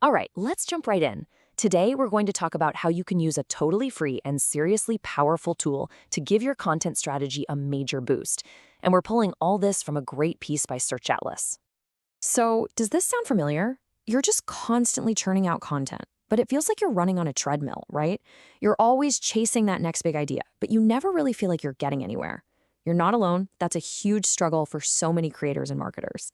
All right, let's jump right in. Today, we're going to talk about how you can use a totally free and seriously powerful tool to give your content strategy a major boost. And we're pulling all this from a great piece by Search Atlas. So, does this sound familiar? You're just constantly churning out content, but it feels like you're running on a treadmill, right? You're always chasing that next big idea, but you never really feel like you're getting anywhere. You're not alone. That's a huge struggle for so many creators and marketers.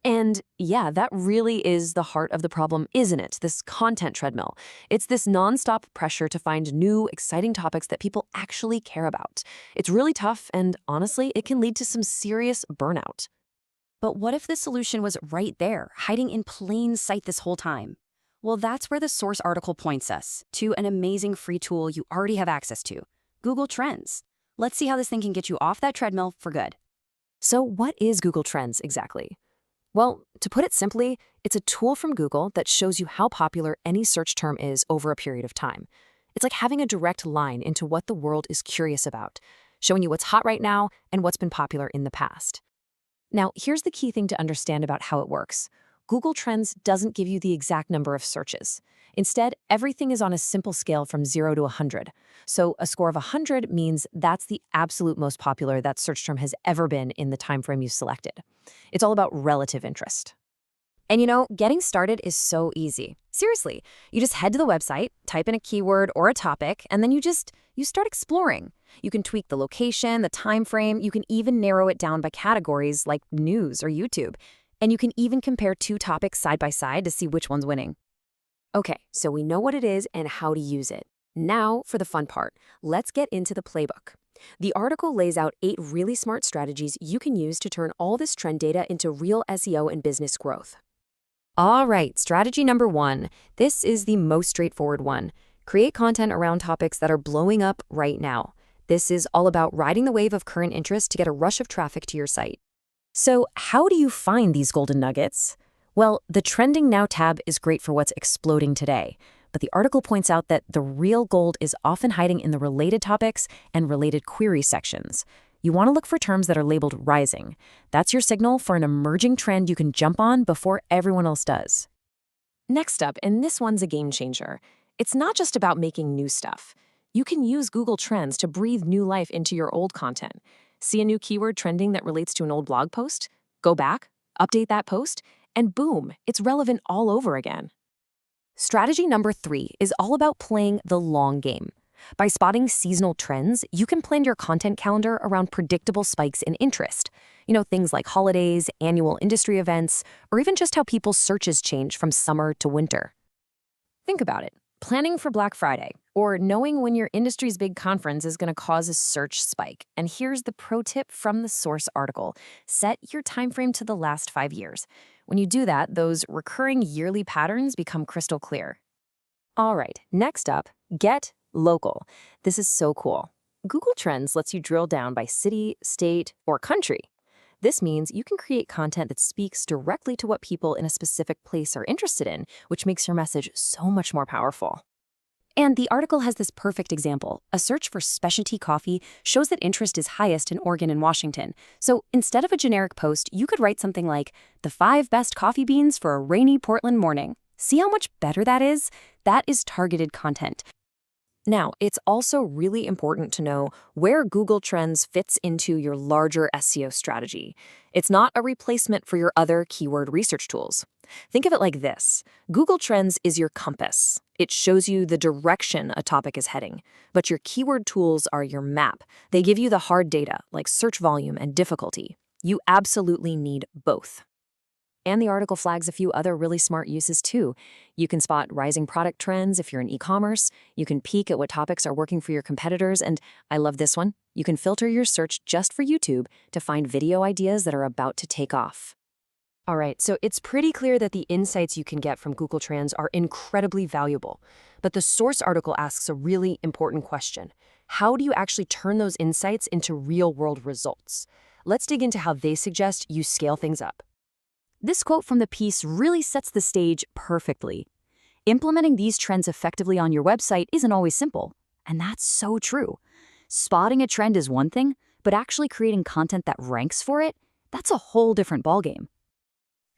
And yeah, that really is the heart of the problem, isn't it? This content treadmill. It's this nonstop pressure to find new, exciting topics that people actually care about. It's really tough, and honestly, it can lead to some serious burnout. But what if the solution was right there, hiding in plain sight this whole time? Well, that's where the source article points us, to an amazing free tool you already have access to, Google Trends. Let's see how this thing can get you off that treadmill for good. So, what is Google Trends exactly? Well, to put it simply, it's a tool from Google that shows you how popular any search term is over a period of time. It's like having a direct line into what the world is curious about, showing you what's hot right now and what's been popular in the past. Now, here's the key thing to understand about how it works. Google Trends doesn't give you the exact number of searches. Instead, everything is on a simple scale from 0 to 100. So a score of 100 means that's the absolute most popular that search term has ever been in the time frame you selected. It's all about relative interest. And getting started is so easy. Seriously, you just head to the website, type in a keyword or a topic, and then you start exploring. You can tweak the location, the time frame, you can even narrow it down by categories like news or YouTube. And you can even compare two topics side by side to see which one's winning. Okay, so we know what it is and how to use it. Now for the fun part. Let's get into the playbook. The article lays out 8 really smart strategies you can use to turn all this trend data into real SEO and business growth. All right, strategy number 1. This is the most straightforward one. Create content around topics that are blowing up right now. This is all about riding the wave of current interest to get a rush of traffic to your site. So how do you find these golden nuggets? Well, the Trending Now tab is great for what's exploding today, but the article points out that the real gold is often hiding in the related topics and related query sections. You want to look for terms that are labeled rising. That's your signal for an emerging trend you can jump on before everyone else does. Next up, and this one's a game changer, it's not just about making new stuff. You can use Google Trends to breathe new life into your old content. See a new keyword trending that relates to an old blog post? Go back, update that post, and boom, it's relevant all over again. Strategy number 3 is all about playing the long game. By spotting seasonal trends, you can plan your content calendar around predictable spikes in interest. Things like holidays, annual industry events, or even just how people's searches change from summer to winter. Think about it. Planning for Black Friday, or knowing when your industry's big conference is going to cause a search spike. And here's the pro tip from the source article. Set your time frame to the last 5 years. When you do that, those recurring yearly patterns become crystal clear. All right, next up, get local. This is so cool. Google Trends lets you drill down by city, state, or country. This means you can create content that speaks directly to what people in a specific place are interested in, which makes your message so much more powerful. And the article has this perfect example. A search for specialty coffee shows that interest is highest in Oregon and Washington. So instead of a generic post, you could write something like, "The 5 best coffee beans for a rainy Portland morning." See how much better that is? That is targeted content. Now, it's also really important to know where Google Trends fits into your larger SEO strategy. It's not a replacement for your other keyword research tools. Think of it like this. Google Trends is your compass. It shows you the direction a topic is heading. But your keyword tools are your map. They give you the hard data, like search volume and difficulty. You absolutely need both. And the article flags a few other really smart uses too. You can spot rising product trends if you're in e-commerce. You can peek at what topics are working for your competitors. And I love this one. You can filter your search just for YouTube to find video ideas that are about to take off. All right, so it's pretty clear that the insights you can get from Google Trends are incredibly valuable. But the source article asks a really important question. How do you actually turn those insights into real-world results? Let's dig into how they suggest you scale things up. This quote from the piece really sets the stage perfectly. Implementing these trends effectively on your website isn't always simple, and that's so true. Spotting a trend is one thing, but actually creating content that ranks for it, that's a whole different ballgame.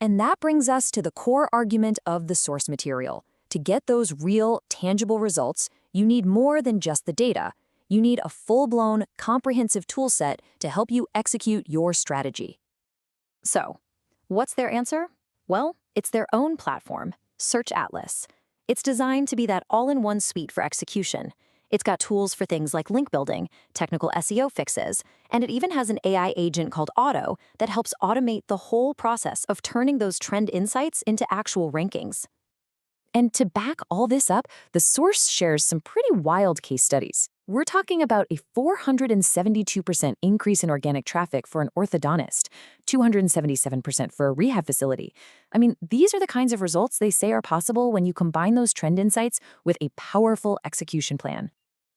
And that brings us to the core argument of the source material. To get those real, tangible results, you need more than just the data. You need a full-blown, comprehensive toolset to help you execute your strategy. So, what's their answer? Well, it's their own platform, Search Atlas. It's designed to be that all-in-one suite for execution. It's got tools for things like link building, technical SEO fixes, and it even has an AI agent called Auto that helps automate the whole process of turning those trend insights into actual rankings. And to back all this up, the source shares some pretty wild case studies. We're talking about a 472% increase in organic traffic for an orthodontist, 277% for a rehab facility. I mean, these are the kinds of results they say are possible when you combine those trend insights with a powerful execution plan.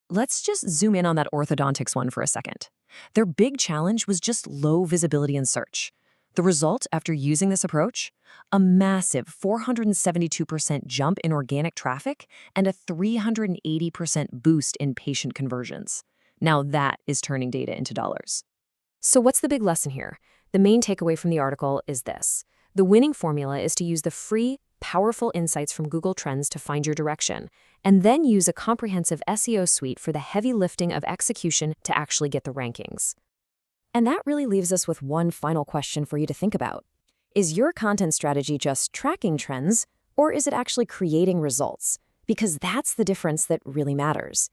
Let's just zoom in on that orthodontics one for a second. Their big challenge was just low visibility in search. The result after using this approach? A massive 472% jump in organic traffic and a 380% boost in patient conversions. Now that is turning data into dollars. So what's the big lesson here? The main takeaway from the article is this. The winning formula is to use the free, powerful insights from Google Trends to find your direction, and then use a comprehensive SEO suite for the heavy lifting of execution to actually get the rankings. And that really leaves us with one final question for you to think about. Is your content strategy just tracking trends, or is it actually creating results? Because that's the difference that really matters.